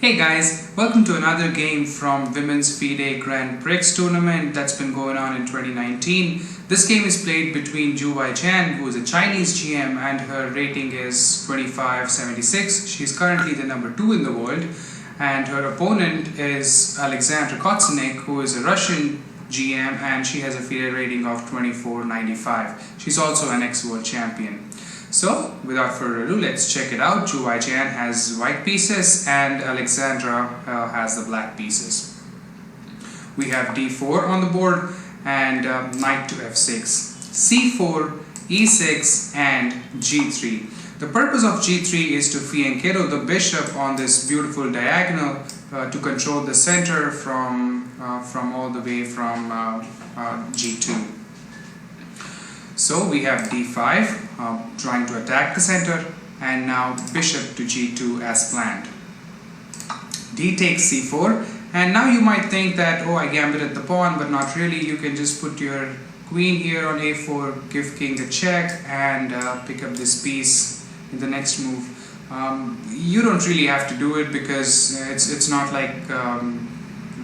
Hey guys, welcome to another game from Women's FIDE Grand Prix tournament that's been going on in 2019. This game is played between Wenjun, who is a Chinese GM, and her rating is 2576. She's currently the number 2 in the world, and her opponent is Alexandra, who is a Russian GM, and she has a FIDE rating of 2495. She's also an ex-world champion. So, without further ado, let's check it out. Wenjun has white pieces and Alexandra has the black pieces. We have d4 on the board and knight to f6, c4, e6 and g3. The purpose of g3 is to fianchetto the bishop on this beautiful diagonal to control the center from all the way from g2. So we have d5 trying to attack the center, and now bishop to g2 as planned. D takes c4, and now you might think that, oh, I gambited the pawn, but not really. You can just put your queen here on a4, give king a check, and pick up this piece in the next move. You don't really have to do it because it's not like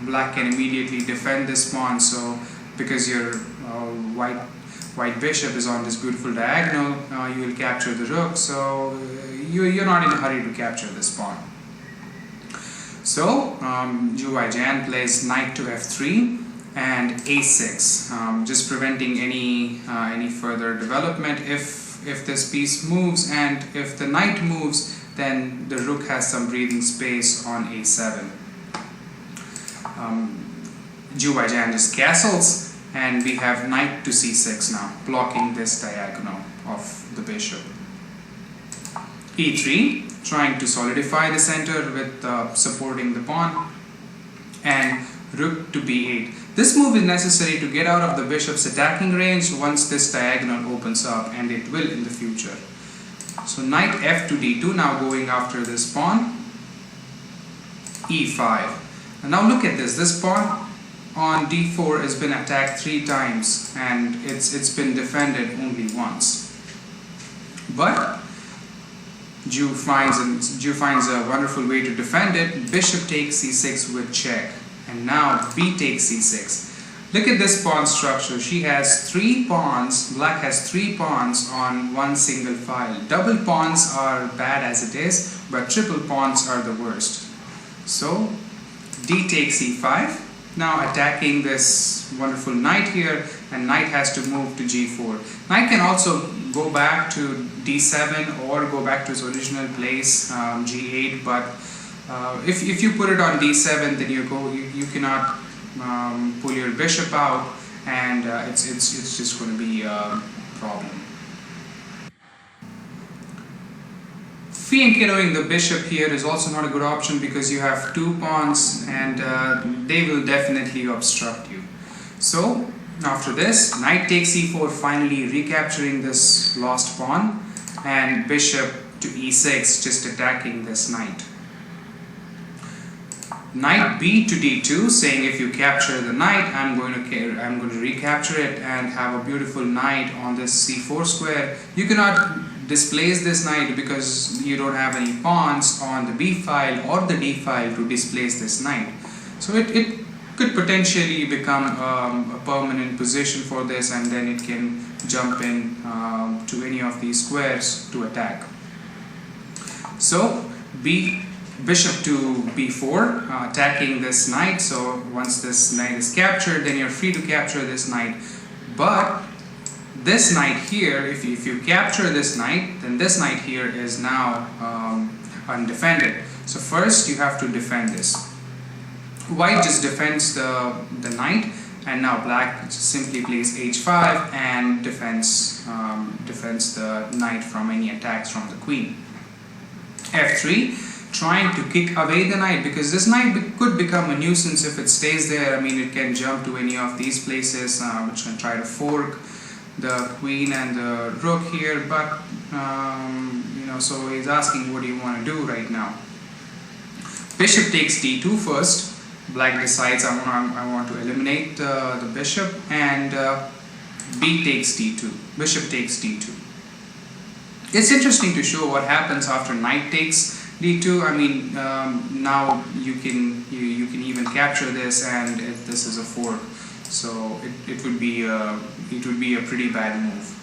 black can immediately defend this pawn. So because your white bishop is on this beautiful diagonal, you will capture the rook, so you're not in a hurry to capture this pawn. So Wenjun plays knight to f3 and a6, just preventing any further development. If this piece moves and if the knight moves, then the rook has some breathing space on a7. Wenjun just castles, and we have knight to c6 now, blocking this diagonal of the bishop. e3, trying to solidify the center with supporting the pawn, and rook to b8. This move is necessary to get out of the bishop's attacking range once this diagonal opens up, and it will in the future. So knight f to d2, now going after this pawn. e5. And now look at this pawn on d4 has been attacked 3 times and it's been defended only once. But Ju finds a wonderful way to defend it. Bishop takes c6 with check, and now b takes c6. Look at this pawn structure. She has 3 pawns, black has 3 pawns on one single file. Double pawns are bad as it is, but triple pawns are the worst. So d takes e5. Now attacking this wonderful knight here, and knight has to move to g4. Knight can also go back to d7 or go back to its original place, g8, but if you put it on d7, then you cannot pull your bishop out, and it's just going to be a problem. Fianchettoing the bishop here is also not a good option because you have 2 pawns and they will definitely obstruct you. So after this, knight takes e4, finally recapturing this lost pawn, and bishop to e6, just attacking this knight. Knight b to d2, saying if you capture the knight, I'm going to recapture it and have a beautiful knight on this c4 square. You cannot displace this knight because you don't have any pawns on the b file or the d file to displace this knight. So it could potentially become a permanent position for this, and then it can jump in to any of these squares to attack. So bishop to b4, attacking this knight. So once this knight is captured, then you're free to capture this knight. But this knight here, if you capture this knight, then this knight here is now undefended. So first you have to defend this. White just defends the knight, and now black just simply plays h5 and defends the knight from any attacks from the queen. f3, trying to kick away the knight, because this knight could become a nuisance if it stays there. I mean, it can jump to any of these places, which can try to fork the queen and the rook here, but so he's asking, what do you want to do right now? Bishop takes d2 first. Black decides I want to eliminate the bishop, and b takes d2. Bishop takes d2. It's interesting to show what happens after knight takes d2. I mean, now you can even capture this, and this is a fork, so it would be a pretty bad move.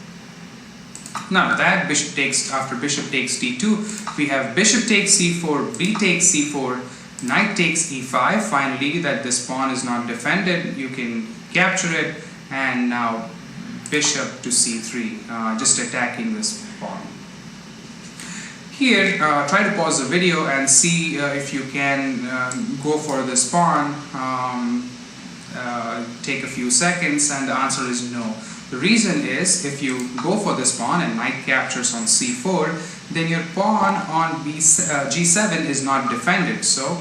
Now that after bishop takes d2, we have bishop takes c4, b takes c4, knight takes e5. Finally, that this pawn is not defended, you can capture it, and now bishop to c3, just attacking this pawn. Here, try to pause the video and see if you can go for this pawn. Take a few seconds, and the answer is no. The reason is, if you go for this pawn and knight captures on c4, then your pawn on g7 is not defended, so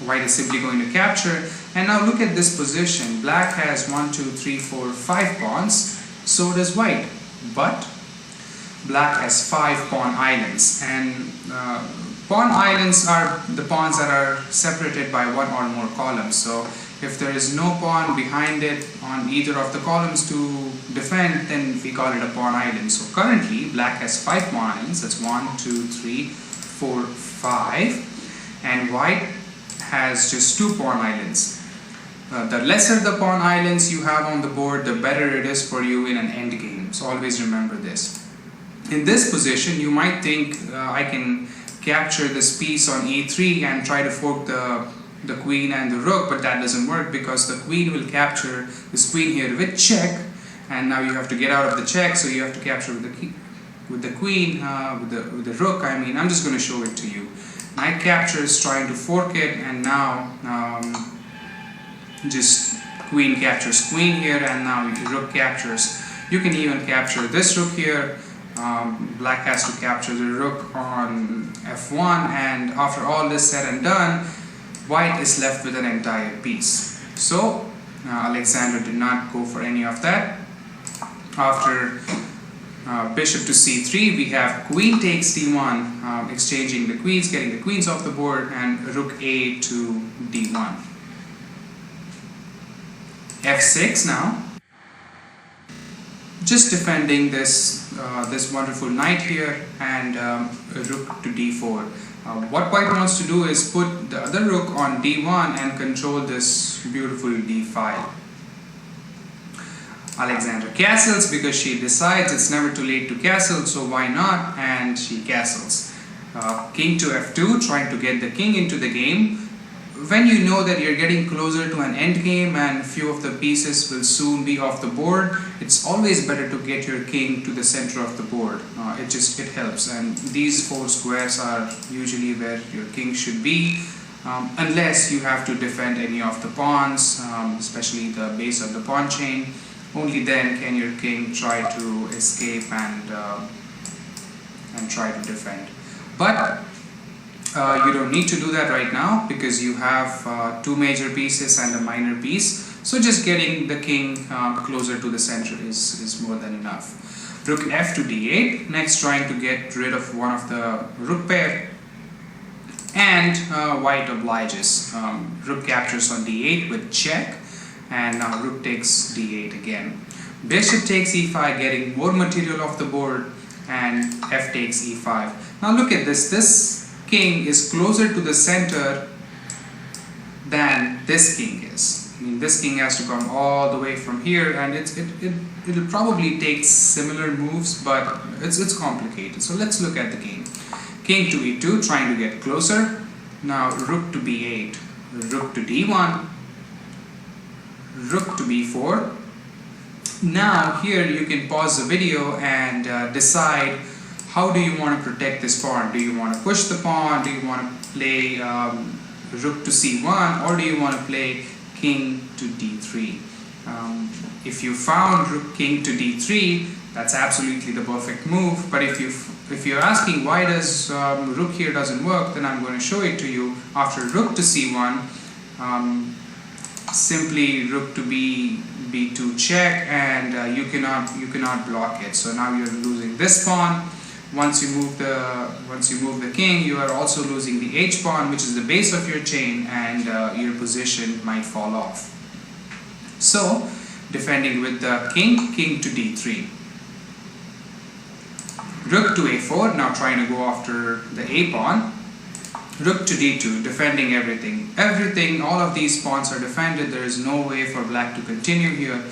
white is simply going to capture. And now look at this position. Black has 1, 2, 3, 4, 5 pawns, so does white, but black has 5 pawn islands, and pawn islands are the pawns that are separated by one or more columns. So if there is no pawn behind it on either of the columns to defend, then we call it a pawn island. So currently black has 5 pawn islands. That's 1, 2, 3, 4, 5, and white has just 2 pawn islands. The lesser the pawn islands you have on the board, the better it is for you in an endgame. So always remember this. In this position, you might think I can capture this piece on e3 and try to fork the queen and the rook, but that doesn't work because the queen will capture this queen here with check, and now you have to get out of the check, so you have to capture with the queen, with the rook. I mean, I'm just going to show it to you. Knight captures, trying to fork it, and now just queen captures queen here, and now rook captures. You can even capture this rook here. Black has to capture the rook on f1, and after all this said and done, white is left with an entire piece. So Alexandra did not go for any of that. After bishop to c3, we have queen takes d1, exchanging the queens, getting the queens off the board, and rook a to d1. f6 now, just defending this this wonderful knight here, and rook to d4. What white wants to do is put the other rook on d1 and control this beautiful d file. Alexandra castles because she decides it's never too late to castle, so why not, and she castles. King to f2, trying to get the king into the game. When you know that you're getting closer to an end game and few of the pieces will soon be off the board, it's always better to get your king to the center of the board. It helps, and these 4 squares are usually where your king should be, unless you have to defend any of the pawns, especially the base of the pawn chain. Only then can your king try to escape and try to defend. But you don't need to do that right now because you have 2 major pieces and a minor piece. So just getting the king closer to the center is more than enough. Rook f to d8. Next, trying to get rid of one of the rook pair. And white obliges. Rook captures on d8 with check. And now rook takes d8 again. Bishop takes e5, getting more material off the board. And f takes e5. Now look at this. This king is closer to the center than this king is. I mean, this king has to come all the way from here, and it'll probably take similar moves, but it's complicated. So let's look at the game. King to e2, trying to get closer. Now rook to b8, rook to d1, rook to b4. Now here you can pause the video and decide, how do you want to protect this pawn? Do you want to push the pawn? Do you want to play rook to c1? Or do you want to play king to d3? If you found rook king to d3, that's absolutely the perfect move. But if you're asking why does rook here doesn't work, then I'm going to show it to you. After rook to c1, simply rook to b2 check, and you cannot block it. So now you're losing this pawn. Once you move the king, you are also losing the h pawn, which is the base of your chain, and your position might fall off. So, defending with the king to d3. Rook to a4, now trying to go after the a pawn. Rook to d2, defending everything. All of these pawns are defended. There is no way for black to continue here.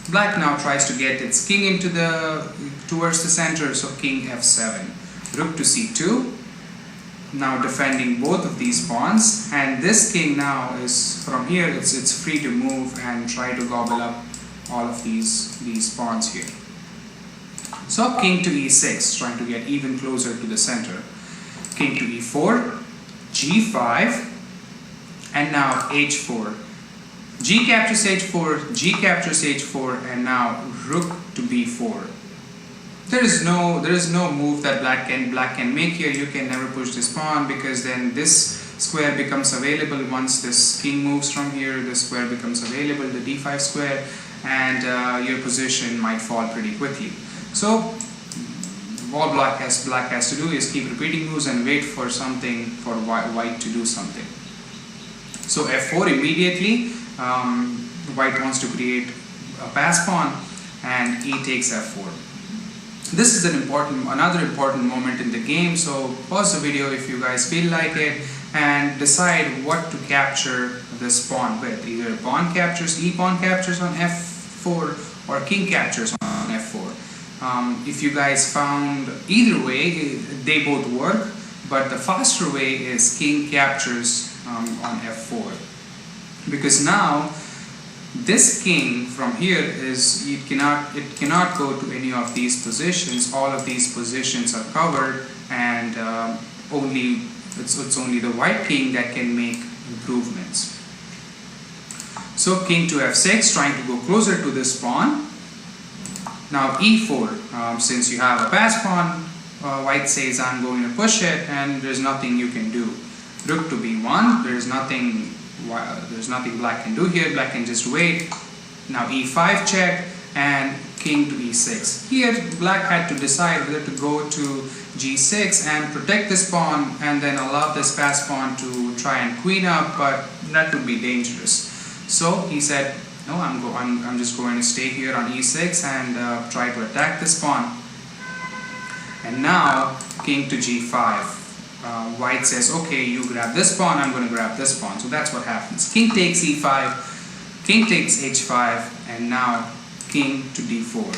Black now tries to get its king towards the center, so king f7. Rook to c2, now defending both of these pawns, and this king now is from here, it's free to move and try to gobble up all of these pawns here. So king to e6, trying to get even closer to the center. King to e4, g5, and now h4. G captures h4, G captures h4, and now rook to b4. There is no move that black can make here. You can never push this pawn, because then this square becomes available. Once this king moves from here, this square becomes available, the d5 square, and your position might fall pretty quickly. So all black has to do is keep repeating moves and wait for something, for white to do something. So f4 immediately. White wants to create a pass pawn, and e takes f4. This is another important moment in the game, so pause the video if you guys feel like it and decide what to capture this pawn with. Either pawn captures, e-pawn captures on f4, or king captures on f4. If you guys found either way, they both work, but the faster way is king captures on f4. Because now this king from here it cannot go to any of these positions. All of these positions are covered, and it's only the white king that can make improvements. So king to f6, trying to go closer to this pawn. Now e4, since you have a pass pawn, white says I'm going to push it, and there's nothing you can do. Rook to b1, there's nothing black can do here. Black can just wait. Now e5 check, and king to e6. Here black had to decide whether to go to g6 and protect this pawn, and then allow this pass pawn to try and queen up, but that would be dangerous. So he said, no, I'm just going to stay here on e6 and try to attack this pawn. And now king to g5. White says, okay, you grab this pawn, I'm going to grab this pawn. So that's what happens. King takes e5, king takes h5, and now king to d4.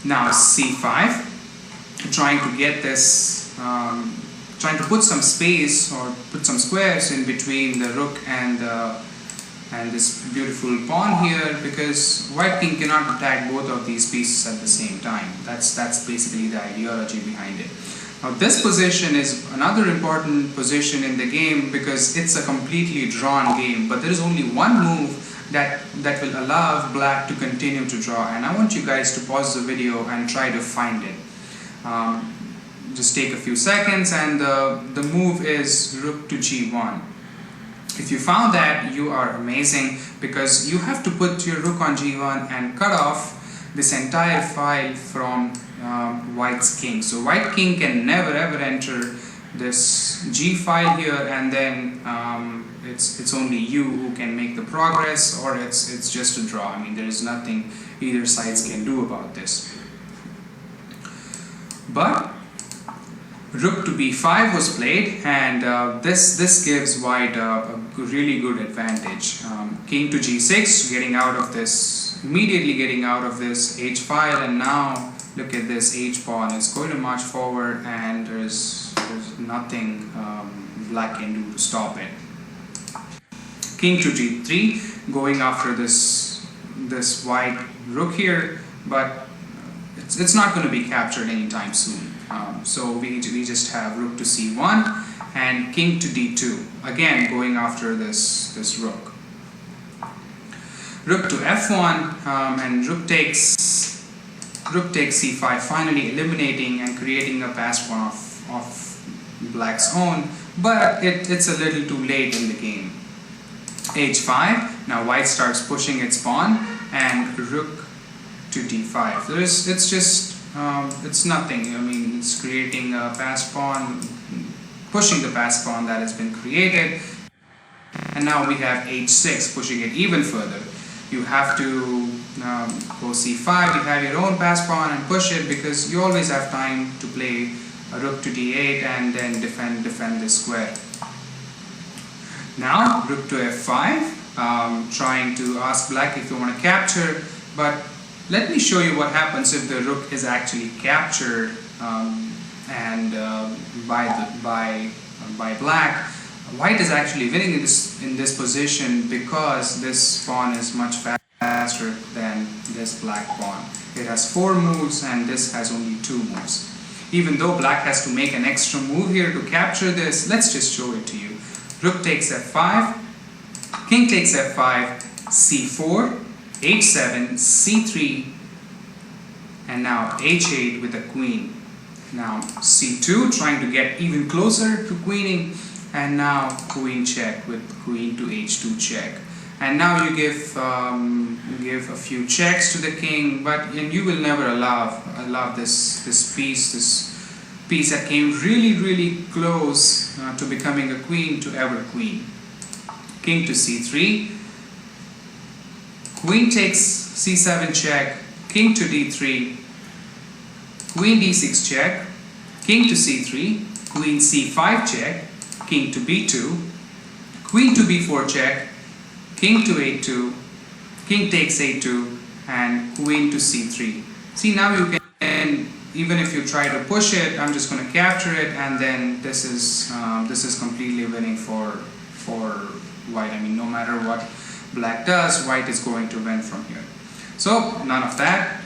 Now c5, trying to get this, trying to put some space or put some squares in between the rook and this beautiful pawn here, because white king cannot attack both of these pieces at the same time. That's basically the ideology behind it. Now this position is another important position in the game, because it's a completely drawn game, but there is only one move that will allow black to continue to draw, and I want you guys to pause the video and try to find it. Just take a few seconds, and the move is rook to g1. If you found that, you are amazing, because you have to put your rook on g1 and cut off this entire file from white's king. So white king can never ever enter this g file here, and then it's only you who can make the progress, or it's just a draw. I mean, there is nothing either sides can do about this. But rook to b5 was played, and this gives white a really good advantage. King to g6, immediately getting out of this h file, and now look at this h pawn is going to march forward, and there's nothing black can do to stop it. King to g3, going after this white rook here, but it's not going to be captured anytime soon. So we just have rook to c1 and king to d2, again going after this rook. Rook to f1, and rook takes c5, finally eliminating and creating a pass pawn of black's own, but it's a little too late in the game. h5, now white starts pushing its pawn, and rook to d5. It's nothing. I mean, it's creating a pass pawn, pushing the pass pawn that has been created, and now we have h6, pushing it even further. You have to go c5, you have your own pass pawn and push it, because you always have time to play rook to d8 and then defend this square. Now rook to f5, trying to ask black if you want to capture, but let me show you what happens if the rook is actually captured by black. White is actually winning in this position because this pawn is much faster than this black pawn. It has 4 moves and this has only 2 moves. Even though black has to make an extra move here to capture this, let's just show it to you. Rook takes f5, king takes f5, c4, h7, c3, and now h8 with a queen. Now c2, trying to get even closer to queening, and now queen check with queen to h2 check. And now you give a few checks to the king, and you will never allow this piece that came really close to becoming a queen to ever queen. King to c3, queen takes c7 check, king to d3, queen d6 check, king to c3, queen c5 check, king to b2, queen to b4 check, king to a2, king takes a2, and queen to c3. See, now you can, even if you try to push it, I'm just going to capture it, and then this is completely winning for white. I mean, no matter what black does, white is going to win from here. So none of that.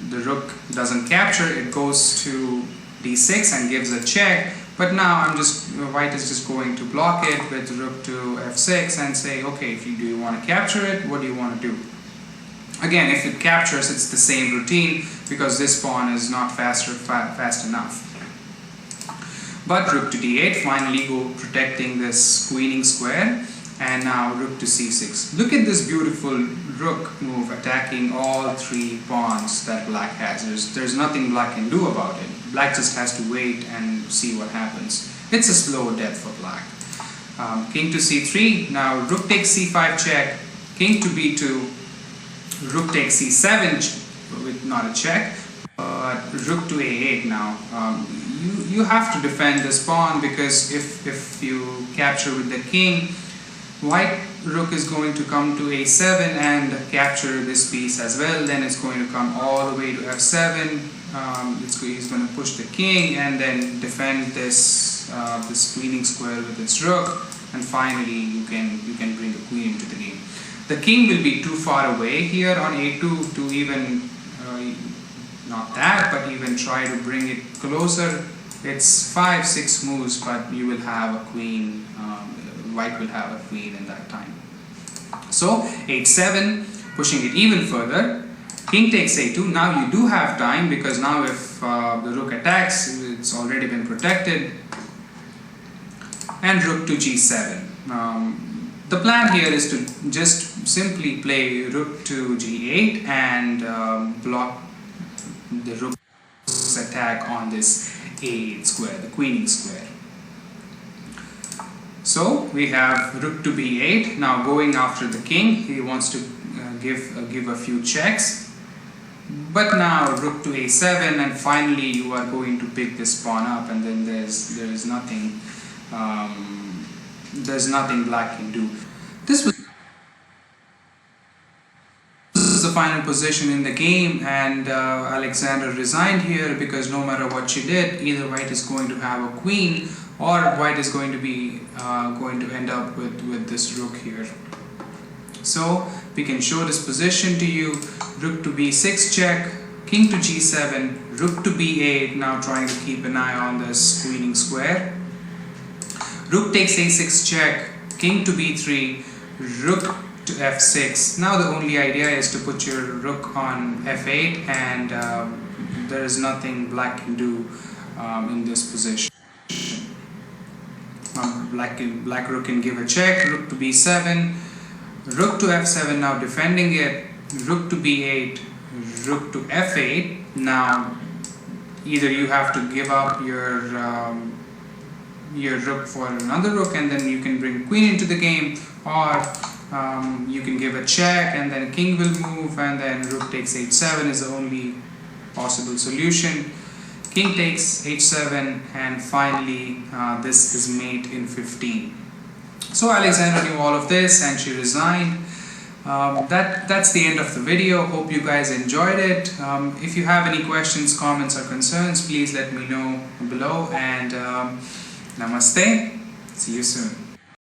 The rook doesn't capture, it goes to d6 and gives a check. But now white is just going to block it with rook to f6 and say, okay, do you want to capture it? What do you want to do? Again, if it captures, it's the same routine because this pawn is not fast enough. But rook to d8, finally protecting this queening square, and now rook to c6. Look at this beautiful rook move attacking all 3 pawns that black has. There's nothing black can do about it. Black just has to wait and see what happens. It's a slow death for black. King to c3, now rook takes c5 check, king to b2, rook takes c7 with not a check, but rook to a8 now. You have to defend this pawn because if you capture with the king, white rook is going to come to a7 and capture this piece as well. Then it's going to come all the way to f7. He's going to push the king and then defend this queening square with its rook, and finally you can bring a queen into the game. The king will be too far away here on a2 to even not that, but even try to bring it closer. It's 5-6 moves, but you will have a queen. White will have a queen in that time. So h7, pushing it even further. King takes a2. Now you do have time because now if the rook attacks, it's already been protected. And rook to g7. The plan here is to just simply play rook to g8 and block the rook's attack on this a8 square, the queening square. So we have rook to b8. Now going after the king, he wants to give a few checks. But now rook to a7, and finally you are going to pick this pawn up, and then there's nothing black can do. This was the final position in the game, and Alexandra resigned here because no matter what she did, either white is going to have a queen or white is going to be going to end up with this rook here. So we can show this position to you. Rook to b6 check, king to g7, rook to b8, now trying to keep an eye on this queening square. Rook takes a6 check, king to b3, rook to f6. Now the only idea is to put your rook on f8, and there is nothing black can do in this position. Black rook can give a check, rook to b7, rook to f7, now defending it, rook to b8, rook to f8. Now either you have to give up your rook for another rook and then you can bring queen into the game, or you can give a check and then king will move and then rook takes h7 is the only possible solution. king takes h7, and finally this is mate in 15. So Alexandra knew all of this and she resigned. That's the end of the video. Hope you guys enjoyed it. If you have any questions, comments or concerns, please let me know below, and namaste. See you soon.